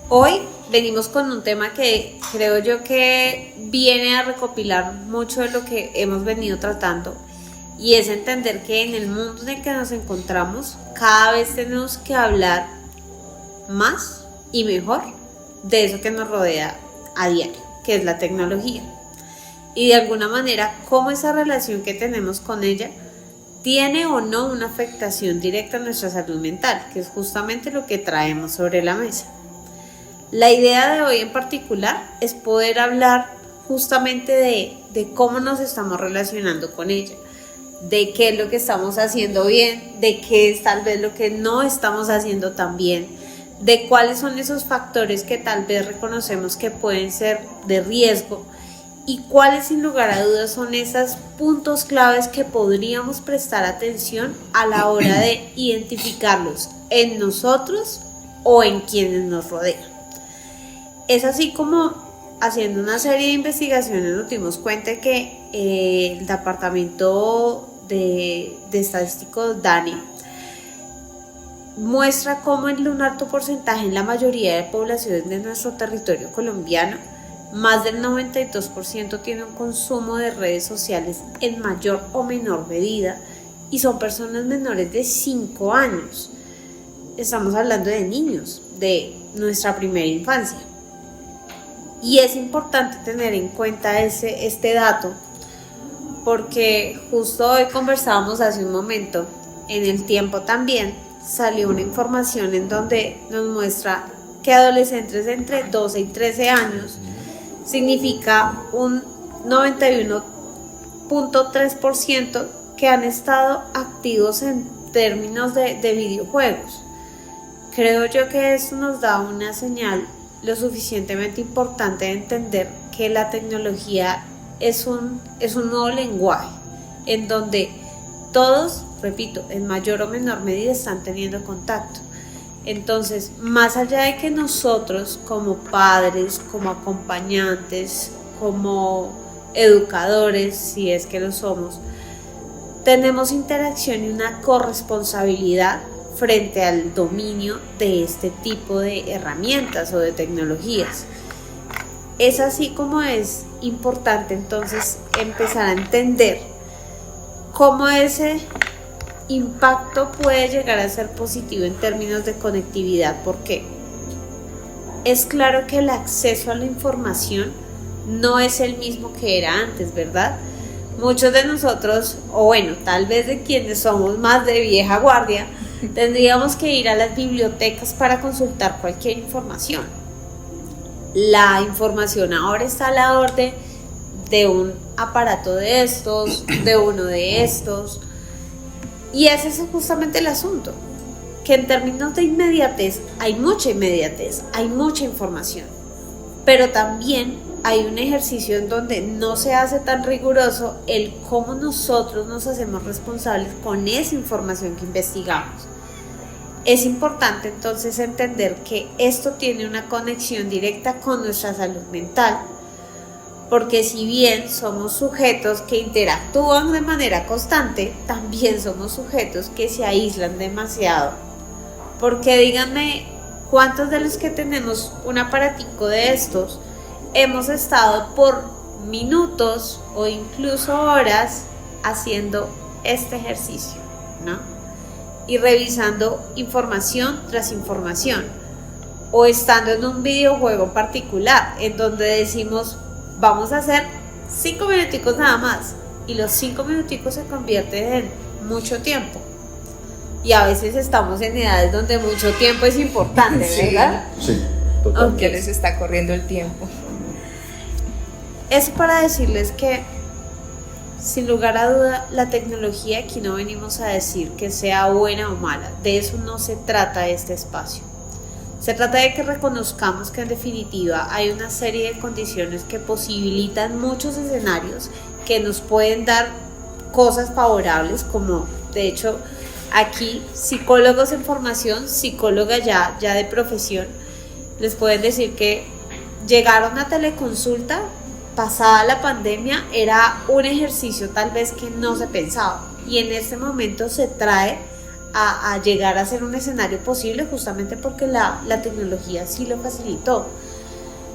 Hoy venimos con un tema que creo yo que viene a recopilar mucho de lo que hemos venido tratando, y es entender que en el mundo en el que nos encontramos cada vez tenemos que hablar más y mejor de eso que nos rodea a diario, que es la tecnología. Y de alguna manera cómo esa relación que tenemos con ella tiene o no una afectación directa a nuestra salud mental, que es justamente lo que traemos sobre la mesa. La idea de hoy en particular es poder hablar justamente de cómo nos estamos relacionando con ella, de qué es lo que estamos haciendo bien, de qué es tal vez lo que no estamos haciendo tan bien, de cuáles son esos factores que tal vez reconocemos que pueden ser de riesgo y cuáles sin lugar a dudas son esos puntos claves que podríamos prestar atención a la hora de identificarlos en nosotros o en quienes nos rodean. Es así como haciendo una serie de investigaciones nos dimos cuenta que el departamento de estadísticos DANE muestra cómo en un alto porcentaje en la mayoría de poblaciones de nuestro territorio colombiano, más del 92% tiene un consumo de redes sociales en mayor o menor medida y son personas menores de 5 años. Estamos hablando de niños, de nuestra primera infancia. Y es importante tener en cuenta este dato porque justo hoy conversábamos hace un momento, en El Tiempo también salió una información en donde nos muestra que adolescentes entre 12 y 13 años significa un 91.3% que han estado activos en términos de videojuegos. Creo yo que esto nos da una señal lo suficientemente importante de entender que la tecnología es un nuevo lenguaje en donde todos, repito, en mayor o menor medida están teniendo contacto. Entonces, más allá de que nosotros como padres, como acompañantes, como educadores, si es que lo somos, tenemos interacción y una corresponsabilidad frente al dominio de este tipo de herramientas o de tecnologías. Es así como es importante entonces empezar a entender cómo ese impacto puede llegar a ser positivo en términos de conectividad, porque es claro que el acceso a la información no es el mismo que era antes, ¿verdad? Muchos de nosotros, o bueno, tal vez de quienes somos más de vieja guardia, tendríamos que ir a las bibliotecas para consultar cualquier información. La información ahora está a la orden de un aparato de estos, de uno de estos, y ese es justamente el asunto, que en términos de inmediatez, hay mucha información, pero también hay un ejercicio en donde no se hace tan riguroso el cómo nosotros nos hacemos responsables con esa información que investigamos. Es importante entonces entender que esto tiene una conexión directa con nuestra salud mental, porque si bien somos sujetos que interactúan de manera constante, también somos sujetos que se aíslan demasiado. Porque díganme, ¿cuántos de los que tenemos un aparatico de estos hemos estado por minutos o incluso horas haciendo este ejercicio, ¿no? Y revisando información tras información, o estando en un videojuego particular en donde decimos vamos a hacer 5 minuticos nada más, y los 5 minuticos se convierten en mucho tiempo, y a veces estamos en edades donde mucho tiempo es importante, ¿verdad? Sí, totalmente. Aunque les está corriendo el tiempo. Es para decirles que sin lugar a duda la tecnología, aquí no venimos a decir que sea buena o mala, de eso no se trata este espacio. Se trata de que reconozcamos que en definitiva hay una serie de condiciones que posibilitan muchos escenarios que nos pueden dar cosas favorables, como de hecho aquí psicólogos en formación, psicóloga ya de profesión, les pueden decir que llegar a una teleconsulta pasada la pandemia era un ejercicio tal vez que no se pensaba, y en este momento se trae a llegar a ser un escenario posible justamente porque la tecnología sí lo facilitó.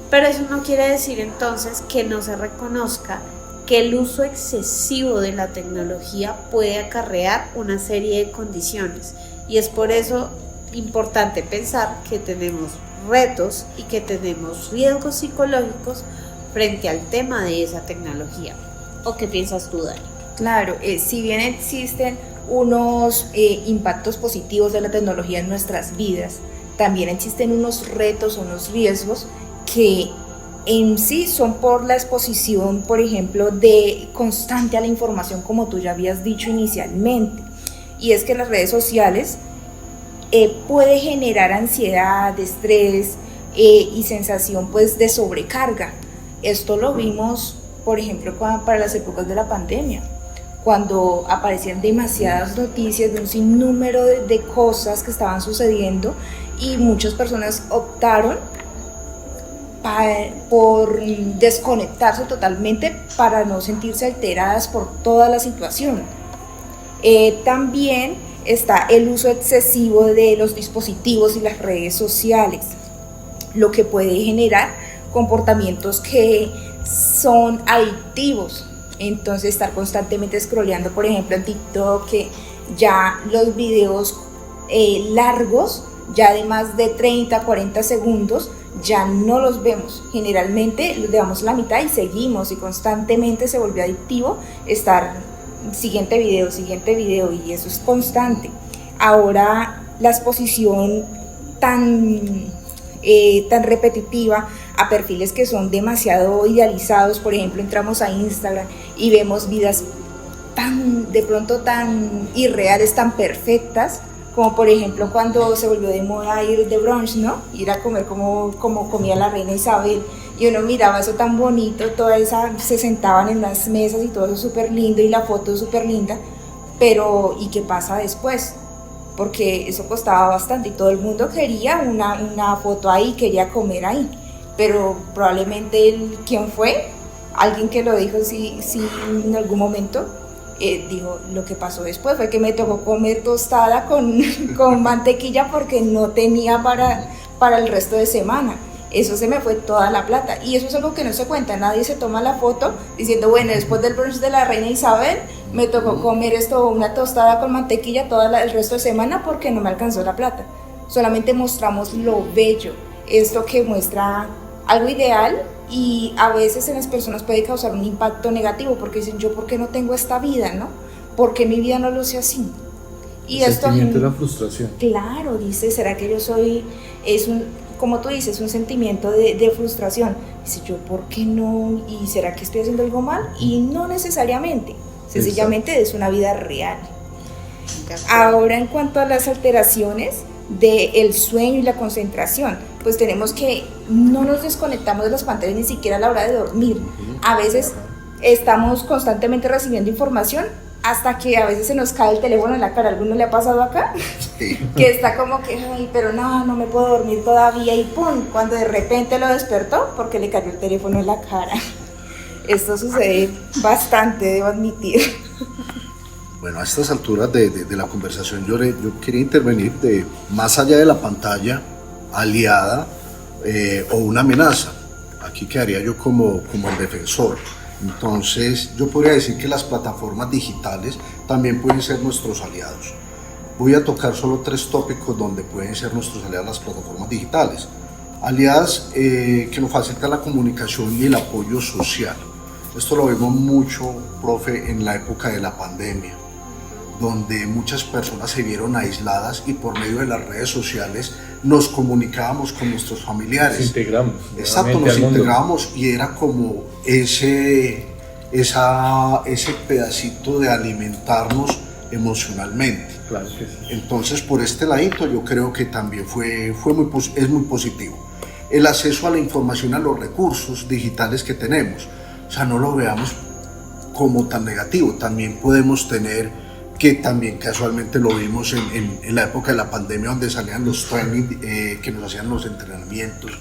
Pero eso no quiere decir entonces que no se reconozca que el uso excesivo de la tecnología puede acarrear una serie de condiciones, y es por eso importante pensar que tenemos retos y que tenemos riesgos psicológicos frente al tema de esa tecnología. ¿O qué piensas tú, Dani? Claro, si bien existen unos impactos positivos de la tecnología en nuestras vidas, también existen unos retos, unos riesgos que en sí son por la exposición, por ejemplo, de constante a la información, como tú ya habías dicho inicialmente. Y es que las redes sociales puede generar ansiedad, estrés y sensación pues de sobrecarga. Esto lo vimos, por ejemplo, para las épocas de la pandemia, cuando aparecían demasiadas noticias de un sinnúmero de cosas que estaban sucediendo, y muchas personas optaron por desconectarse totalmente para no sentirse alteradas por toda la situación. También está el uso excesivo de los dispositivos y las redes sociales, lo que puede generar comportamientos que son adictivos. Entonces, estar constantemente scrolleando, por ejemplo, en TikTok, que ya los videos largos, ya de más de 30, 40 segundos, ya no los vemos. Generalmente le damos la mitad y seguimos, y constantemente se volvió adictivo estar siguiente video, y eso es constante. Ahora la exposición tan repetitiva a perfiles que son demasiado idealizados, por ejemplo, entramos a Instagram y vemos vidas de pronto tan irreales, tan perfectas, como por ejemplo cuando se volvió de moda ir de brunch, ¿no? Ir a comer como comía la reina Isabel, y uno miraba eso tan bonito, se sentaban en las mesas y todo eso súper lindo, y la foto súper linda, pero ¿y qué pasa después? Porque eso costaba bastante y todo el mundo quería una foto ahí, quería comer ahí, pero probablemente ¿quién fue? Alguien que lo dijo, sí, en algún momento. Digo, lo que pasó después fue que me tocó comer tostada con mantequilla porque no tenía para el resto de semana. Eso se me fue toda la plata, y eso es algo que no se cuenta. Nadie se toma la foto diciendo, bueno, después del brunch de la reina Isabel me tocó comer una tostada con mantequilla el resto de semana porque no me alcanzó la plata. Solamente mostramos lo bello, esto que muestra algo ideal, y a veces en las personas puede causar un impacto negativo porque dicen, yo ¿por qué no tengo esta vida, no? ¿Por qué mi vida no lo sé así? Y el esto sentimiento de la frustración. Claro, dice, ¿será que yo soy? Como tú dices, un sentimiento de frustración. Dice, yo ¿por qué no? ¿Y será que estoy haciendo algo mal? Y no necesariamente, sencillamente es una vida real. Ahora, en cuanto a las alteraciones del sueño y la concentración, pues tenemos que no nos desconectamos de las pantallas ni siquiera a la hora de dormir. A veces estamos constantemente recibiendo información hasta que a veces se nos cae el teléfono en la cara. ¿Alguno le ha pasado acá? Sí. Que está como que, ay, pero no me puedo dormir todavía, y ¡pum! Cuando de repente lo despertó porque le cayó el teléfono en la cara. Esto sucede bastante, debo admitir. Bueno, a estas alturas de la conversación yo quería intervenir de más allá de la pantalla, aliada o una amenaza. Aquí quedaría yo como el defensor. Entonces yo podría decir que las plataformas digitales también pueden ser nuestros aliados. Voy a tocar solo 3 tópicos donde pueden ser nuestros aliados las plataformas digitales. Aliadas que nos facilitan la comunicación y el apoyo social. Esto lo vemos mucho, profe, en la época de la pandemia, donde muchas personas se vieron aisladas y por medio de las redes sociales nos comunicábamos con nuestros familiares. Nos integramos. Exacto, nos integramos, y era como ese pedacito de alimentarnos emocionalmente. Claro que sí. Entonces, por este ladito yo creo que también es muy positivo. El acceso a la información, a los recursos digitales que tenemos, o sea, no lo veamos como tan negativo. También podemos tener, que también casualmente lo vimos en la época de la pandemia, donde salían los training, que nos hacían los entrenamientos,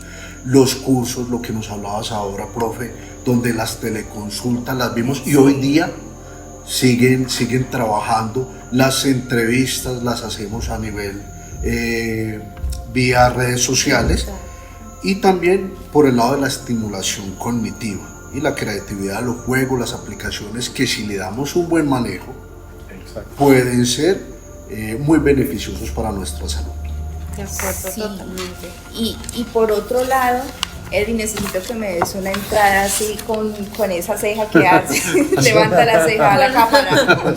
los cursos, lo que nos hablabas ahora, profe, donde las teleconsultas las vimos, y hoy día siguen trabajando. Las entrevistas las hacemos a nivel vía redes sociales, y también por el lado de la estimulación cognitiva y la creatividad, los juegos, las aplicaciones que, si le damos un buen manejo, pueden ser muy beneficiosos para nuestra salud. De acuerdo, Sí. totalmente. Y por otro lado, Edwin, necesito que me des una entrada así con esa ceja que hace. Levanta la ceja a la cámara.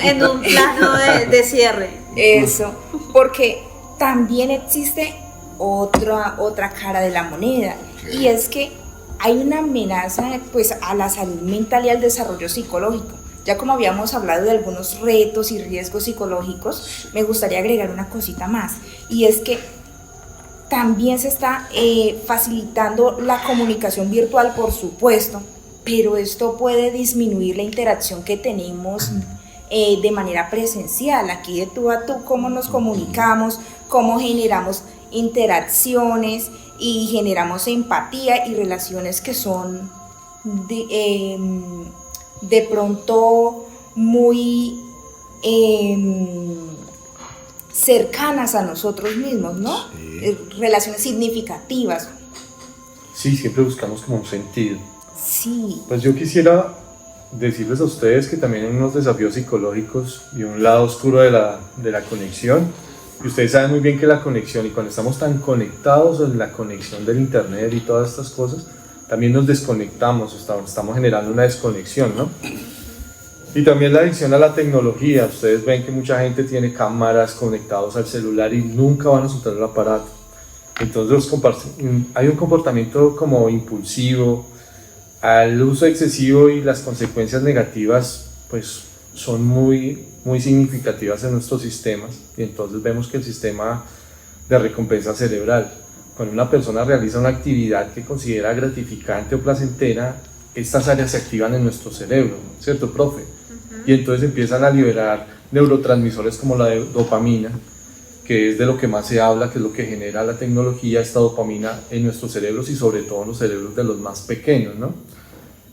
En un plano de cierre. Eso, porque también existe otra cara de la moneda, y es que hay una amenaza pues a la salud mental y al desarrollo psicológico. Ya como habíamos hablado de algunos retos y riesgos psicológicos, me gustaría agregar una cosita más, y es que también se está facilitando la comunicación virtual, por supuesto, pero esto puede disminuir la interacción que tenemos de manera presencial, aquí de tú a tú, cómo nos comunicamos, cómo generamos interacciones y generamos empatía y relaciones que son de pronto muy cercanas a nosotros mismos, ¿no? Sí. Relaciones significativas. Sí, siempre buscamos como un sentido. Sí. Pues yo quisiera decirles a ustedes que también hay unos desafíos psicológicos y un lado oscuro de la conexión. Y ustedes saben muy bien que la conexión, y cuando estamos tan conectados en la conexión del internet y todas estas cosas, también nos desconectamos, estamos generando una desconexión, ¿no? Y también la adicción a la tecnología. Ustedes ven que mucha gente tiene cámaras conectados al celular y nunca van a soltar el aparato. Entonces hay un comportamiento como impulsivo, al uso excesivo, y las consecuencias negativas pues son muy significativas en nuestros sistemas. Y entonces vemos que el sistema de recompensa cerebral, cuando una persona realiza una actividad que considera gratificante o placentera, estas áreas se activan en nuestro cerebro, ¿cierto, profe? Y entonces empiezan a liberar neurotransmisores como la dopamina, que es de lo que más se habla, que es lo que genera la tecnología, esta dopamina en nuestros cerebros, y sobre todo en los cerebros de los más pequeños, ¿no?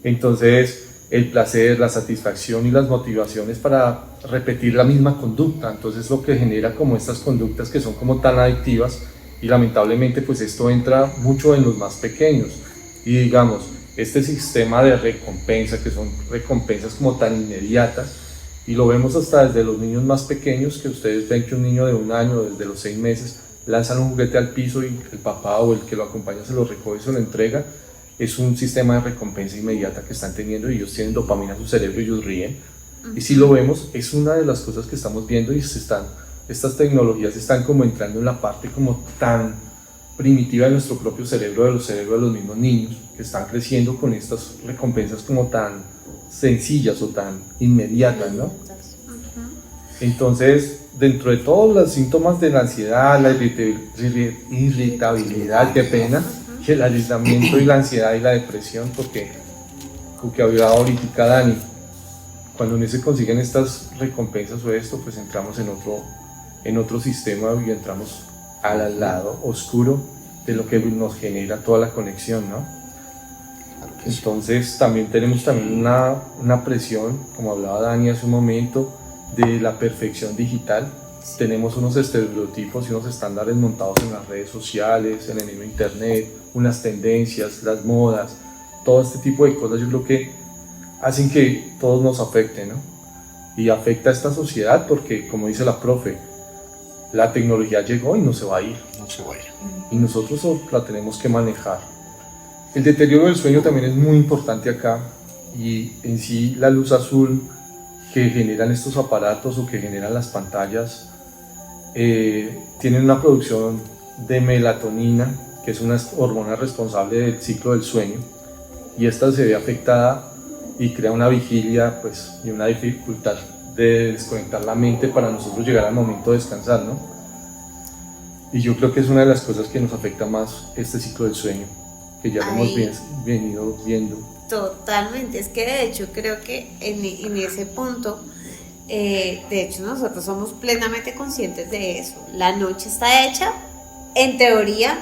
Entonces, el placer, la satisfacción y las motivaciones para repetir la misma conducta, entonces lo que genera como estas conductas que son como tan adictivas, y lamentablemente pues esto entra mucho en los más pequeños. Y digamos, este sistema de recompensa, que son recompensas como tan inmediatas, y lo vemos hasta desde los niños más pequeños, que ustedes ven que un niño de 1 año, desde los 6 meses, lanzan un juguete al piso y el papá o el que lo acompaña se lo recoge y se lo entrega. Es un sistema de recompensa inmediata que están teniendo, y ellos tienen dopamina en su cerebro y ellos ríen. Y si lo vemos, es una de las cosas que estamos viendo, y estas tecnologías están como entrando en la parte como tan primitiva de nuestro propio cerebro, de los cerebros de los mismos niños, que están creciendo con estas recompensas como tan sencillas o tan inmediatas, ¿no? Entonces, dentro de todos los síntomas de la ansiedad, la irritabilidad, qué pena, que el aislamiento y la ansiedad y la depresión, porque hablaba ahorita Dani, cuando no se consiguen estas recompensas o esto, pues entramos en otro sistema y entramos al lado oscuro de lo que nos genera toda la conexión, ¿no? Entonces también tenemos una presión, como hablaba Dani hace un momento, de la perfección digital. Tenemos unos estereotipos y unos estándares montados en las redes sociales, en el mismo internet, unas tendencias, las modas, todo este tipo de cosas. Yo creo que hacen que todos nos afecten, ¿no? Y afecta a esta sociedad porque, como dice la profe, la tecnología llegó y no se va a ir. No se va a ir. Y nosotros la tenemos que manejar. El deterioro del sueño también es muy importante acá, y en sí la luz azul que generan estos aparatos o que generan las pantallas tienen una producción de melatonina, que es una hormona responsable del ciclo del sueño, y esta se ve afectada y crea una vigilia pues, y una dificultad de desconectar la mente para nosotros llegar al momento de descansar, ¿no? Y yo creo que es una de las cosas que nos afecta más este ciclo del sueño, que ya lo hemos venido viendo. Totalmente, es que de hecho creo que en ese punto, de hecho nosotros somos plenamente conscientes de eso. La noche está hecha, en teoría,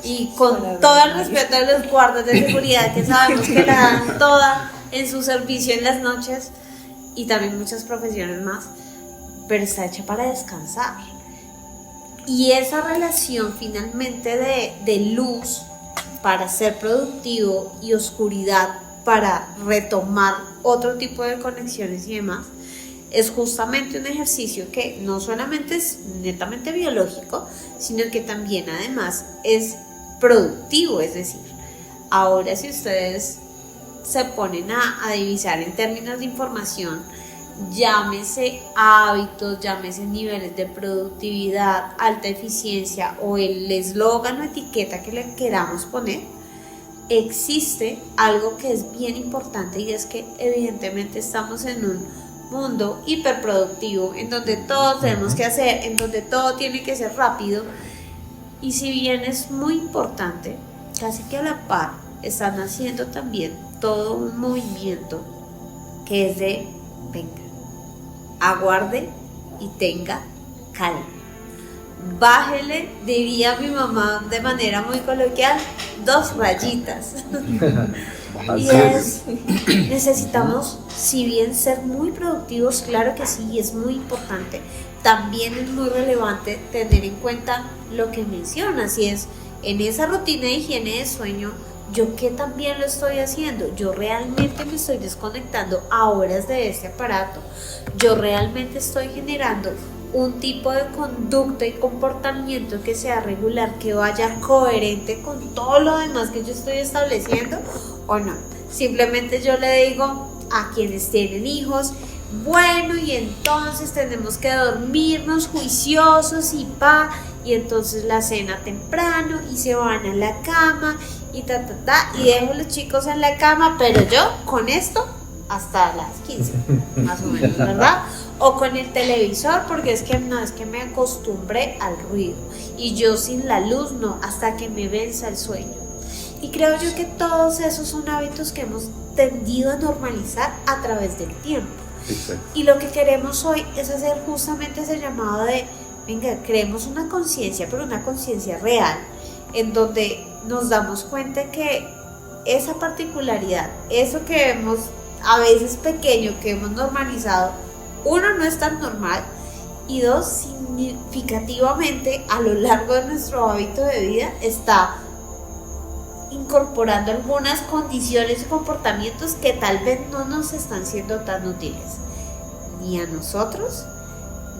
y con todo el respeto de los guardas de seguridad que sabemos que la dan toda en su servicio en las noches, y también muchas profesiones más, pero está hecha para descansar. Y esa relación finalmente de luz para ser productivo y oscuridad para retomar otro tipo de conexiones y demás, es justamente un ejercicio que no solamente es netamente biológico, sino que también además es productivo. Es decir, ahora si ustedes se ponen a divisar en términos de información, llámese hábitos, llámese niveles de productividad, alta eficiencia o el eslogan o etiqueta que le queramos poner, existe algo que es bien importante, y es que evidentemente estamos en un mundo hiperproductivo en donde todo tenemos que hacer, en donde todo tiene que ser rápido, y si bien es muy importante, casi que a la par están haciendo también todo un movimiento que es de venga, aguarde y tenga calma. Bájele, diría mi mamá de manera muy coloquial, 2 rayitas. Y es, necesitamos, si bien ser muy productivos, claro que sí, es muy importante, también es muy relevante tener en cuenta lo que mencionas, y es en esa rutina de higiene de sueño, yo que también lo estoy haciendo, yo realmente me estoy desconectando a horas de este aparato, yo realmente estoy generando un tipo de conducta y comportamiento que sea regular, que vaya coherente con todo lo demás que yo estoy estableciendo, o no. Simplemente yo le digo a quienes tienen hijos, bueno, y entonces tenemos que dormirnos juiciosos y entonces la cena temprano y se van a la cama y y dejo a los chicos en la cama, pero yo con esto hasta las 15, más o menos, ¿verdad? O con el televisor, porque es que me acostumbré al ruido, y yo sin la luz no, hasta que me venza el sueño. Y creo yo que todos esos son hábitos que hemos tendido a normalizar a través del tiempo. Exacto. Y lo que queremos hoy es hacer justamente ese llamado de, venga, creemos una conciencia, pero una conciencia real, en donde nos damos cuenta que esa particularidad, eso que vemos a veces pequeño, que hemos normalizado, uno, no es tan normal, y dos, significativamente a lo largo de nuestro hábito de vida está incorporando algunas condiciones y comportamientos que tal vez no nos están siendo tan útiles, ni a nosotros,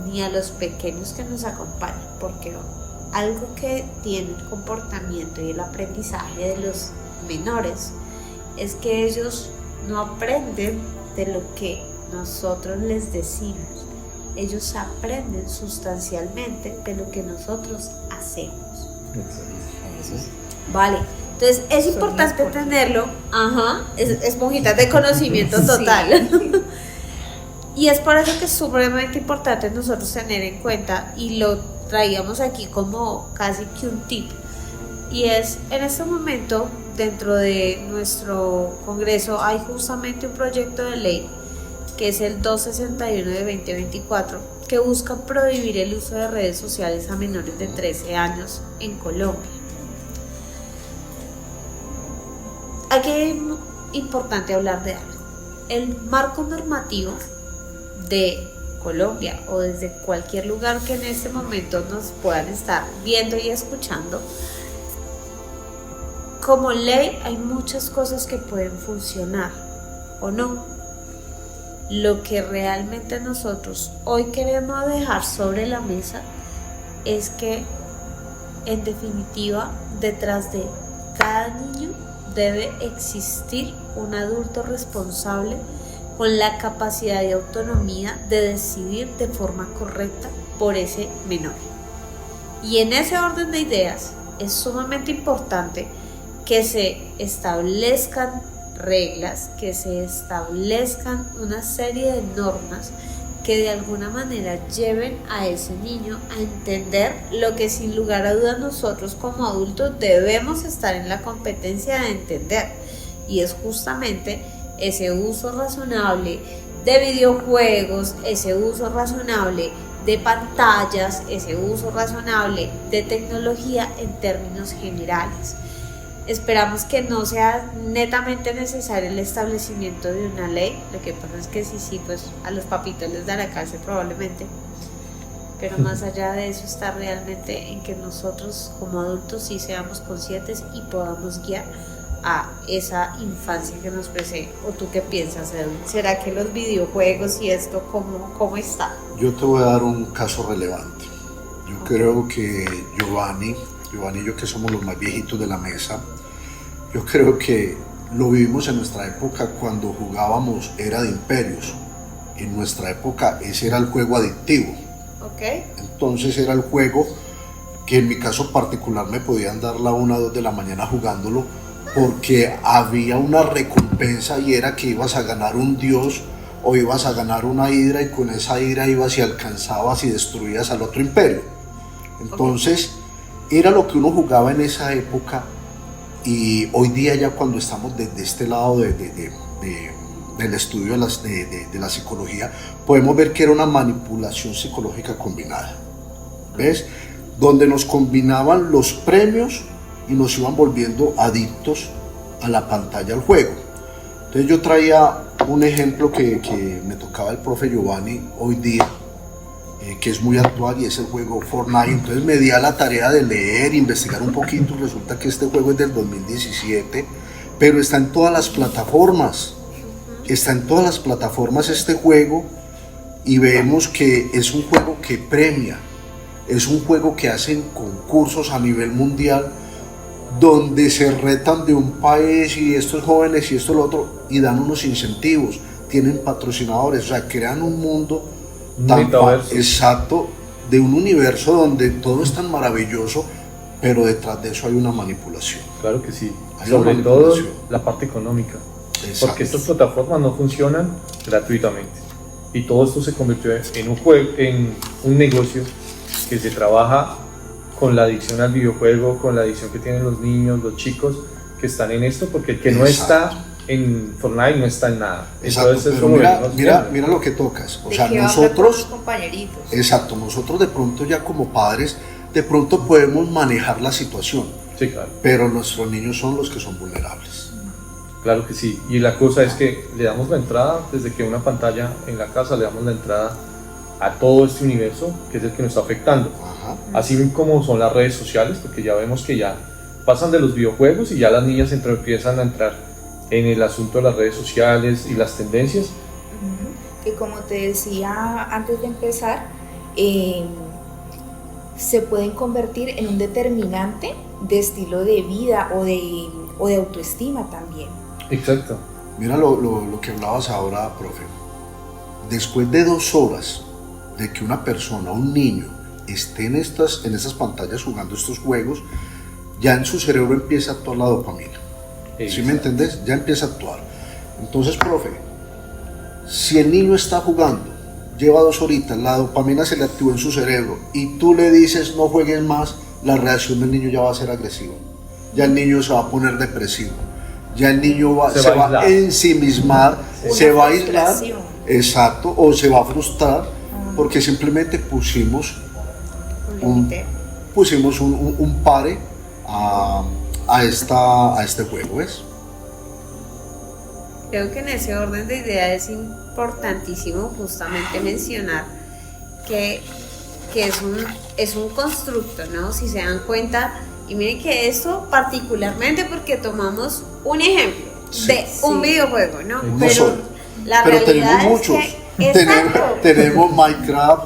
ni a los pequeños que nos acompañan, porque algo que tiene el comportamiento y el aprendizaje de los menores es que ellos no aprenden de lo que nosotros les decimos, ellos aprenden sustancialmente de lo que nosotros hacemos. Vale, entonces es importante tenerlo, esponjitas de conocimiento total. Sí. Y es por eso que es supremamente importante nosotros tener en cuenta, y lo traíamos aquí como casi que un tip, y es, en este momento dentro de nuestro Congreso hay justamente un proyecto de ley que es el 261 de 2024, que busca prohibir el uso de redes sociales a menores de 13 años en Colombia. Aquí es importante hablar de algo. El marco normativo de Colombia, o desde cualquier lugar que en este momento nos puedan estar viendo y escuchando, como ley hay muchas cosas que pueden funcionar o no. Lo que realmente nosotros hoy queremos dejar sobre la mesa es que, en definitiva, detrás de cada niño debe existir un adulto responsable con la capacidad de autonomía de decidir de forma correcta por ese menor. Y en ese orden de ideas es sumamente importante que se establezcan reglas, que se establezcan una serie de normas que de alguna manera lleven a ese niño a entender lo que sin lugar a dudas nosotros como adultos debemos estar en la competencia de entender, y es justamente ese uso razonable de videojuegos, ese uso razonable de pantallas, ese uso razonable de tecnología en términos generales. Esperamos que no sea netamente necesario el establecimiento de una ley. Lo que pasa es que sí, pues a los papitos les dará cárcel probablemente. Pero más allá de eso está realmente en que nosotros como adultos sí seamos conscientes y podamos guiar a esa infancia que nos precede. ¿O tú qué piensas, Edwin? ¿Será que los videojuegos y esto cómo está? Yo te voy a dar un caso relevante. Yo creo que Giovanni y yo, que somos los más viejitos de la mesa, yo creo que lo vivimos en nuestra época cuando jugábamos Era de Imperios. En nuestra época ese era el juego adictivo. Okay. Entonces era el juego que en mi caso particular me podían dar la 1 o 2 de la mañana jugándolo, porque había una recompensa y era que ibas a ganar un dios o ibas a ganar una hidra, y con esa hidra ibas y alcanzabas y destruías al otro imperio. Entonces era lo que uno jugaba en esa época, y hoy día ya cuando estamos desde este lado del estudio de la psicología, podemos ver que era una manipulación psicológica combinada, ¿ves? Donde nos combinaban los premios y nos iban volviendo adictos a la pantalla, al juego. Entonces yo traía un ejemplo que me tocaba el profe Giovanni hoy día, que es muy actual, y es el juego Fortnite. Entonces me di a la tarea de leer, investigar un poquito, y resulta que este juego es del 2017, pero está en todas las plataformas. Está en todas las plataformas este juego, y vemos que es un juego que premia, es un juego que hacen concursos a nivel mundial, donde se retan de un país y estos jóvenes y esto lo otro, y dan unos incentivos, tienen patrocinadores, o sea, crean un mundo exacto, de un universo donde todo es tan maravilloso, pero detrás de eso hay una manipulación. Claro que sí, Hay sobre una todo manipulación. la parte económica. Exacto. Porque estas plataformas no funcionan gratuitamente, y todo esto se convirtió en un juego, en un negocio que se trabaja con la adicción al videojuego, con la adicción que tienen los niños, los chicos que están en esto, porque el que no está en Fortnite no está en nada. Exacto, entonces, pero mira lo que tocas. O sea, nosotros, compañeritos. exacto, nosotros de pronto ya como padres, de pronto podemos manejar la situación, sí, claro. pero nuestros niños son los que son vulnerables. Claro que sí, y la cosa es que le damos la entrada, desde que una pantalla en la casa, le damos la entrada a todo este universo que es el que nos está afectando. Ajá. Así como son las redes sociales, porque ya vemos que ya pasan de los videojuegos y ya las niñas empiezan a entrar en el asunto de las redes sociales y las tendencias. Que como te decía antes de empezar, se pueden convertir en un determinante de estilo de vida o de autoestima también. Exacto. Mira lo que hablabas ahora, profe. Después de 2 horas de que una persona, un niño, esté en estas pantallas jugando estos juegos, ya en su cerebro empieza a actuar la dopamina. ¿Sí me entendés? Ya empieza a actuar. Entonces, profe, si el niño está jugando, lleva 2 horitas, la dopamina se le activó en su cerebro, y tú le dices no juegues más, la reacción del niño ya va a ser agresiva. Ya el niño se va a poner depresivo. Ya el niño se va a ensimismar, se va a aislar, exacto, o se va a frustrar, porque simplemente pusimos un pare a este juego, ¿ves? Creo que en ese orden de ideas es importantísimo justamente mencionar que es un constructo, ¿no? Si se dan cuenta, y miren que esto particularmente porque tomamos un ejemplo de un videojuego, ¿no? Pero la realidad tenemos muchos. Tenemos Minecraft,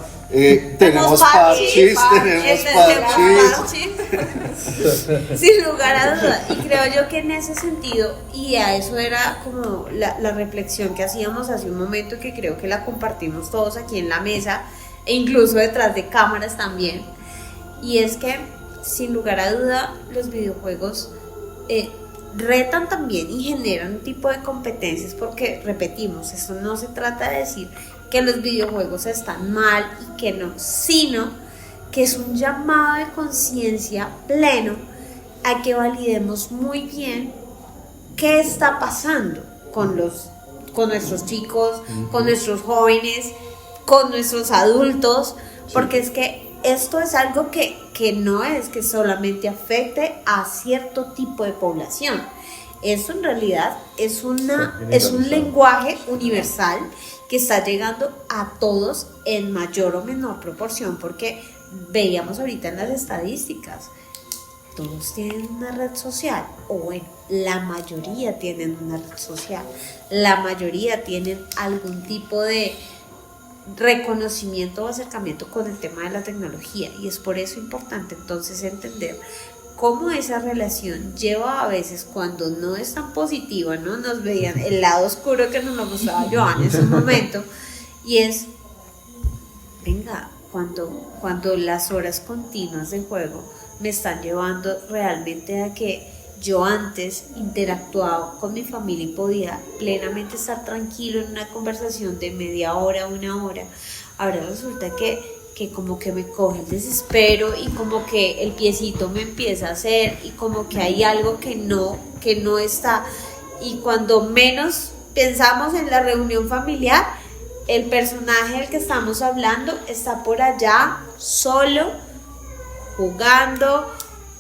tenemos parches, sin lugar a dudas. Y creo yo que en ese sentido, y a eso era como la reflexión que hacíamos hace un momento, que creo que la compartimos todos aquí en la mesa e incluso detrás de cámaras también, y es que sin lugar a duda los videojuegos retan también y generan un tipo de competencias, porque repetimos, esto no se trata de decir que los videojuegos están mal y que no, sino que es un llamado de conciencia pleno a que validemos muy bien qué está pasando con nuestros chicos, con nuestros jóvenes, con nuestros adultos, porque es que esto es algo que no es que solamente afecte a cierto tipo de población. Esto en realidad es un lenguaje universal que está llegando a todos en mayor o menor proporción, porque veíamos ahorita en las estadísticas, todos tienen una red social, o bueno, la mayoría tienen una red social, la mayoría tienen algún tipo de reconocimiento o acercamiento con el tema de la tecnología, y es por eso importante entonces entender cómo esa relación lleva a veces, cuando no es tan positiva, ¿no? Nos veían el lado oscuro que nos lo mostraba Joan en ese momento, y es, venga, cuando las horas continuas de juego me están llevando realmente a que yo antes interactuaba con mi familia y podía plenamente estar tranquilo en una conversación de media hora, una hora, ahora resulta que como que me coge el desespero y como que el piecito me empieza a hacer y como que hay algo que no está, y cuando menos pensamos en la reunión familiar, el personaje del que estamos hablando está por allá solo, jugando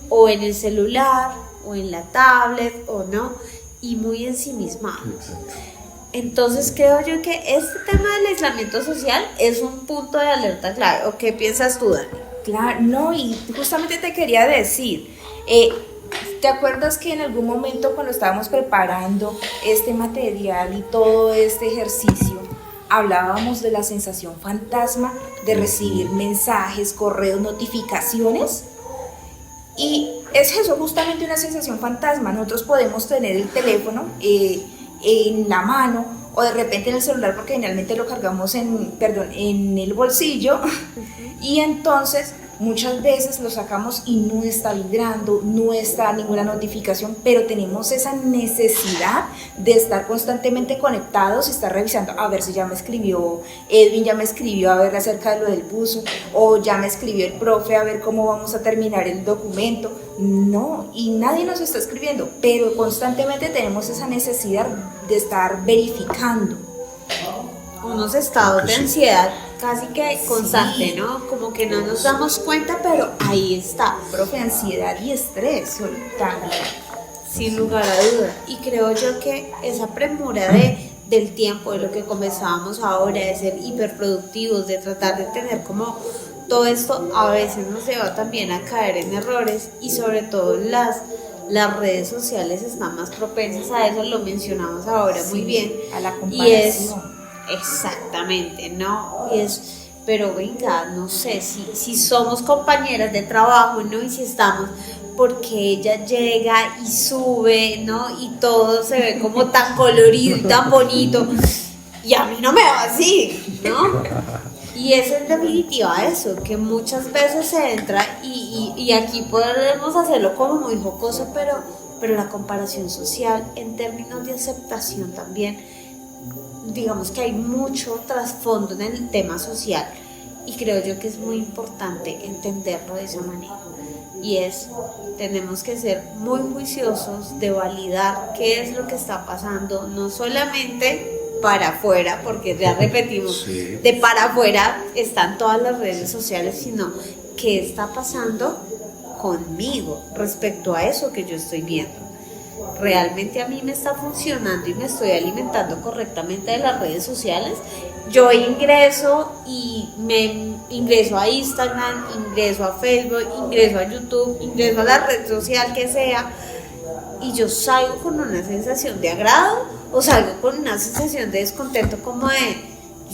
o en el celular o en la tablet o no, y muy ensimismado. Entonces creo yo que este tema del aislamiento social es un punto de alerta clave. ¿O qué piensas tú, Dani? Claro, no, y justamente te quería decir, ¿te acuerdas que en algún momento cuando estábamos preparando este material y todo este ejercicio, hablábamos de la sensación fantasma de recibir mensajes, correos, notificaciones? Y es eso, justamente una sensación fantasma. Nosotros podemos tener el teléfono en la mano o de repente en el celular, porque generalmente lo cargamos en el bolsillo, y entonces muchas veces lo sacamos y no está vibrando, no está ninguna notificación, pero tenemos esa necesidad de estar constantemente conectados y estar revisando a ver si ya me escribió Edwin, ya me escribió a ver acerca de lo del buzo, o ya me escribió el profe a ver cómo vamos a terminar el documento. No, y nadie nos está escribiendo, pero constantemente tenemos esa necesidad de estar verificando. Unos estados de ansiedad casi que constante, sí, ¿no? Como que no nos damos cuenta, pero ahí está. Profe, ansiedad y estrés también. Sin lugar a duda. Y creo yo que esa premura del tiempo, de lo que comenzábamos ahora, de ser hiperproductivos, de tratar de tener como todo esto, a veces nos lleva también a caer en errores, y sobre todo las redes sociales están más propensas a eso, lo mencionamos ahora, sí, muy bien. A la comparación. Y es exactamente, ¿no? Pero venga, no sé, si somos compañeras de trabajo, ¿no? Y si estamos, porque ella llega y sube, ¿no? Y todo se ve como tan colorido y tan bonito, y a mí no me va así, ¿no? Y es en definitiva eso, que muchas veces se entra y aquí podemos hacerlo como muy jocoso, pero la comparación social en términos de aceptación también, digamos que hay mucho trasfondo en el tema social, y creo yo que es muy importante entenderlo de esa manera, y tenemos que ser muy juiciosos de validar qué es lo que está pasando, no solamente para afuera, porque ya repetimos, sí, de para afuera están todas las redes sociales, sino qué está pasando conmigo respecto a eso que yo estoy viendo. ¿Realmente a mí me está funcionando y me estoy alimentando correctamente de las redes sociales? Yo ingreso a Instagram, ingreso a Facebook, ingreso a YouTube, ingreso a la red social que sea, y yo salgo con una sensación de agrado o salgo con una sensación de descontento, como de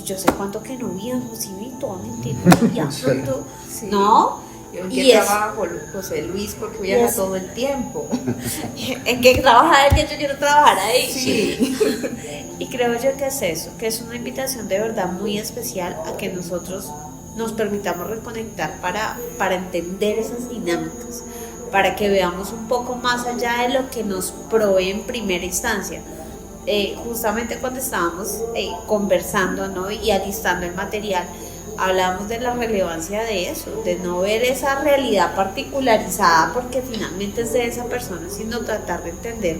yo sé cuánto que no viajo, sí, totalmente no viajo, sí. ¿no? ¿En qué trabaja José Luis? Porque viaja todo el tiempo. ¿En qué trabaja él? Que yo quiero trabajar ahí. Sí. Y creo yo que es eso, que es una invitación de verdad muy especial a que nosotros nos permitamos reconectar para entender esas dinámicas, para que veamos un poco más allá de lo que nos provee en primera instancia. Justamente cuando estábamos conversando, ¿no? Y alistando el material, hablamos de la relevancia de eso, de no ver esa realidad particularizada porque finalmente es de esa persona, sino tratar de entender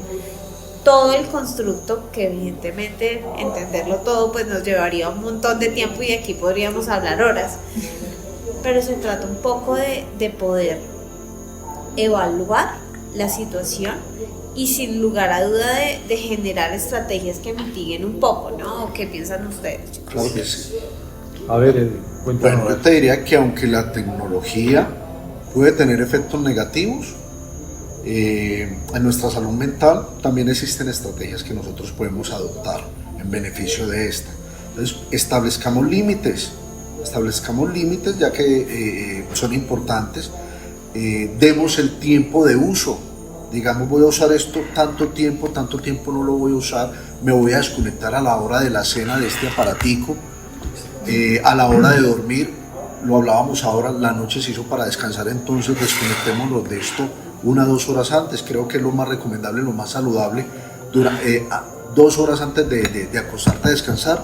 todo el constructo, que evidentemente entenderlo todo pues nos llevaría un montón de tiempo y aquí podríamos hablar horas, pero se trata un poco de poder evaluar la situación y sin lugar a duda de generar estrategias que mitiguen un poco, ¿no? ¿O qué piensan ustedes, chicos? Claro que sí. A ver, cuéntanos. Bueno, yo te diría que aunque la tecnología puede tener efectos negativos, en nuestra salud mental también existen estrategias que nosotros podemos adoptar en beneficio de esta. Entonces, establezcamos límites ya que son importantes. Demos el tiempo de uso. Digamos, voy a usar esto tanto tiempo no lo voy a usar, me voy a desconectar a la hora de la cena de este aparatico, a la hora de dormir, lo hablábamos ahora, la noche se hizo para descansar, entonces desconectémonos de esto 1 o 2 horas antes, creo que es lo más recomendable, lo más saludable, 2 horas antes de acostarte a descansar,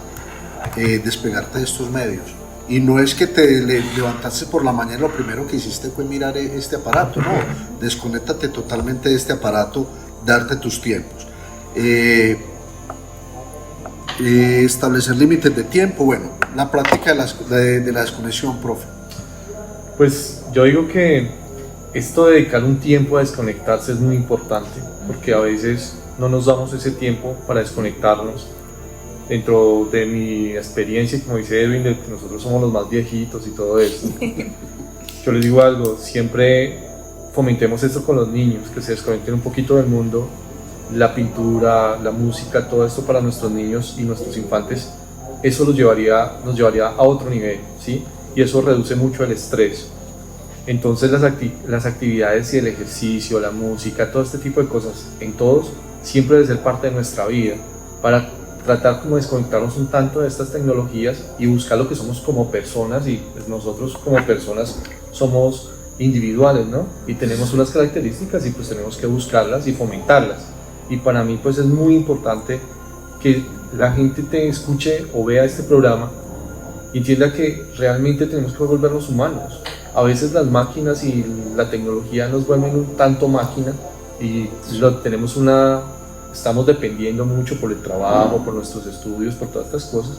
despegarte de estos medios. Y no es que te levantaste por la mañana y lo primero que hiciste fue mirar este aparato, no, desconéctate totalmente de este aparato, darte tus tiempos. Establecer límites de tiempo, bueno, la práctica de la desconexión, profe. Pues yo digo que esto de dedicar un tiempo a desconectarse es muy importante, porque a veces no nos damos ese tiempo para desconectarnos. Dentro de mi experiencia, como dice Edwin, de que nosotros somos los más viejitos y todo eso, yo les digo algo, siempre fomentemos esto con los niños, que se desconecten un poquito del mundo, la pintura, la música, todo esto para nuestros niños y nuestros infantes, eso nos llevaría a otro nivel, ¿sí? Y eso reduce mucho el estrés. Entonces las actividades y el ejercicio, la música, todo este tipo de cosas, en todos, siempre debe ser parte de nuestra vida, para tratar como desconectarnos un tanto de estas tecnologías y buscar lo que somos como personas, y pues nosotros como personas somos individuales, ¿no? Y tenemos unas características y pues tenemos que buscarlas y fomentarlas. Y para mí pues es muy importante que la gente te escuche o vea este programa y entienda que realmente tenemos que volvernos humanos. A veces las máquinas y la tecnología nos vuelven un tanto máquina y estamos dependiendo mucho por el trabajo, por nuestros estudios, por todas estas cosas,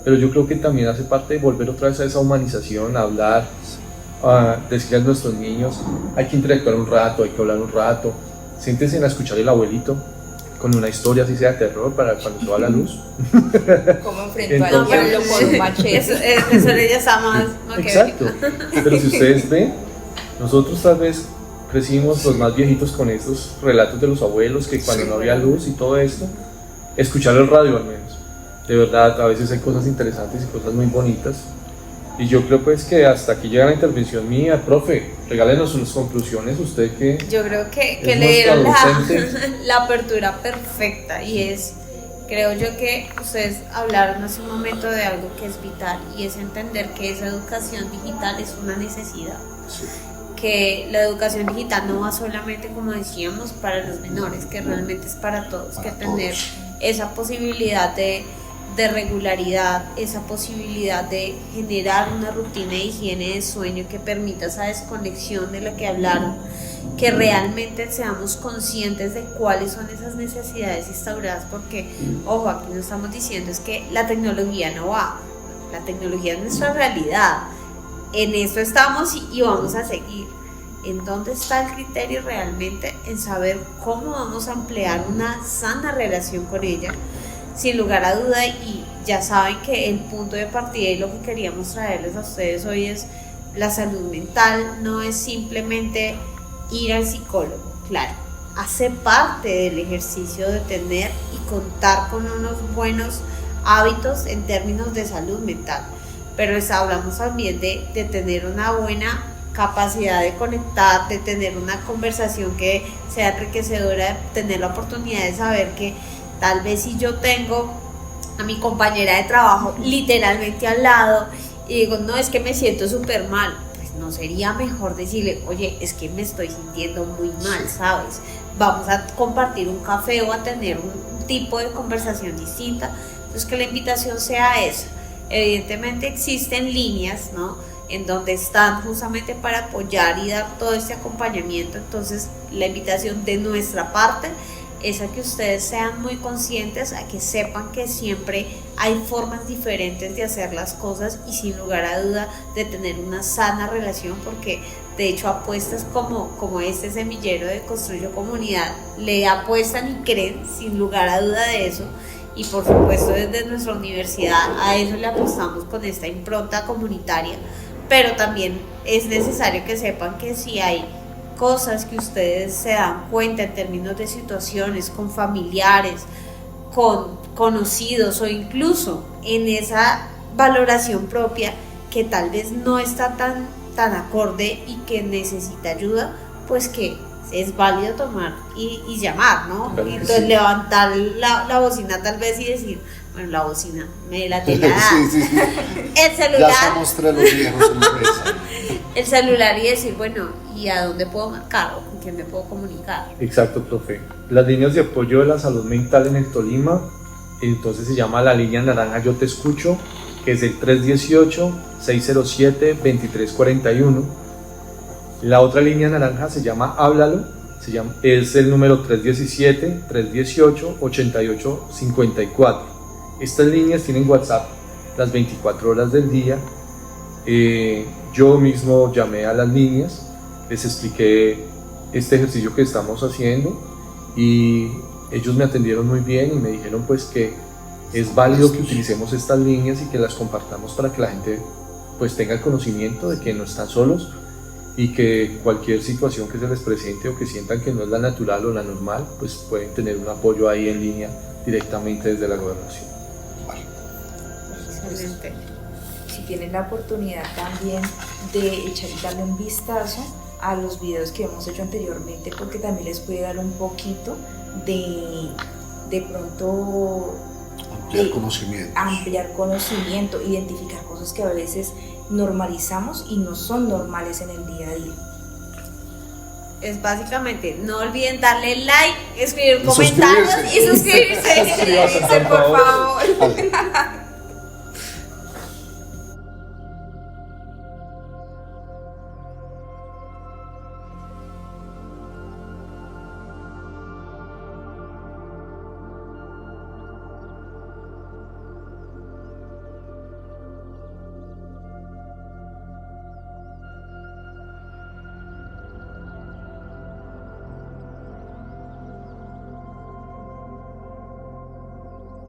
pero yo creo que también hace parte de volver otra vez a esa humanización, a hablar, a decirle a nuestros niños, hay que interactuar un rato, hay que hablar un rato, siéntense a escuchar al abuelito con una historia así sea de terror para cuando se va la luz. Como enfrentó al diablo con un machete. Eso ya está más Exacto, pero si ustedes ven, nosotros tal vez crecimos los más viejitos con estos relatos de los abuelos, que cuando no había luz y todo esto, escuchar el radio al menos. De verdad, a veces hay cosas interesantes y cosas muy bonitas. Y yo creo pues que hasta aquí llega la intervención mía. Profe, regálenos sus conclusiones, usted que... Yo creo que le dieron la apertura perfecta, y creo yo que ustedes hablaron hace un momento de algo que es vital, y es entender que esa educación digital es una necesidad. Sí. Que la educación digital no va solamente, como decíamos, para los menores, que realmente es para todos, que tener esa posibilidad de regularidad, esa posibilidad de generar una rutina de higiene de sueño que permita esa desconexión de la que hablaron, que realmente seamos conscientes de cuáles son esas necesidades instauradas, porque, ojo, aquí no estamos diciendo es que la tecnología no va, la tecnología es nuestra realidad. En esto estamos y vamos a seguir. ¿En dónde está el criterio realmente? En saber cómo vamos a emplear una sana relación con ella, sin lugar a duda. Y ya saben que el punto de partida y lo que queríamos traerles a ustedes hoy es la salud mental. No es simplemente ir al psicólogo, claro, hace parte del ejercicio de tener y contar con unos buenos hábitos en términos de salud mental. Pero hablamos también de tener una buena capacidad de conectar, de tener una conversación que sea enriquecedora, de tener la oportunidad de saber que tal vez si yo tengo a mi compañera de trabajo literalmente al lado y digo, no, es que me siento súper mal, pues no sería mejor decirle, oye, es que me estoy sintiendo muy mal, ¿sabes? Vamos a compartir un café o a tener un tipo de conversación distinta. Entonces que la invitación sea esa. Evidentemente existen líneas, ¿no?, en donde están justamente para apoyar y dar todo este acompañamiento. Entonces la invitación de nuestra parte es a que ustedes sean muy conscientes, a que sepan que siempre hay formas diferentes de hacer las cosas y sin lugar a duda de tener una sana relación, porque de hecho apuestas como este semillero de Construyo Comunidad le apuestan y creen sin lugar a duda de eso. Y por supuesto desde nuestra universidad a eso le apostamos con esta impronta comunitaria, pero también es necesario que sepan que si hay cosas que ustedes se dan cuenta en términos de situaciones con familiares, con conocidos o incluso en esa valoración propia que tal vez no está tan acorde y que necesita ayuda, pues que es válido tomar y llamar, ¿no? Claro Y que entonces sí. levantar la bocina tal vez y decir, bueno, la bocina, me la tiene Sí. el celular. Ya somos tres los viejos en la mesa. El celular y decir, bueno, ¿y a dónde puedo marcar o con quién me puedo comunicar? Exacto, profe. Las líneas de apoyo de la salud mental en el Tolima, entonces se llama la línea naranja Yo Te Escucho, que es el 318-607-2341. La otra línea naranja se llama Háblalo, es el número 317-318-8854. Estas líneas tienen WhatsApp las 24 horas del día. Yo mismo llamé a las líneas, les expliqué este ejercicio que estamos haciendo y ellos me atendieron muy bien y me dijeron pues que es válido que utilicemos estas líneas y que las compartamos para que la gente pues tenga el conocimiento de que no están solos y que cualquier situación que se les presente o que sientan que no es la natural o la normal, pues pueden tener un apoyo ahí en línea directamente desde la gobernación. Excelente. Si tienen la oportunidad también de darle un vistazo a los videos que hemos hecho anteriormente, porque también les puede dar un poquito de pronto ampliar conocimiento, identificar cosas que a veces normalizamos y no son normales en el día a día. Es básicamente, no olviden darle like, escribir comentarios y suscribirse. Suscríbase, Por favor.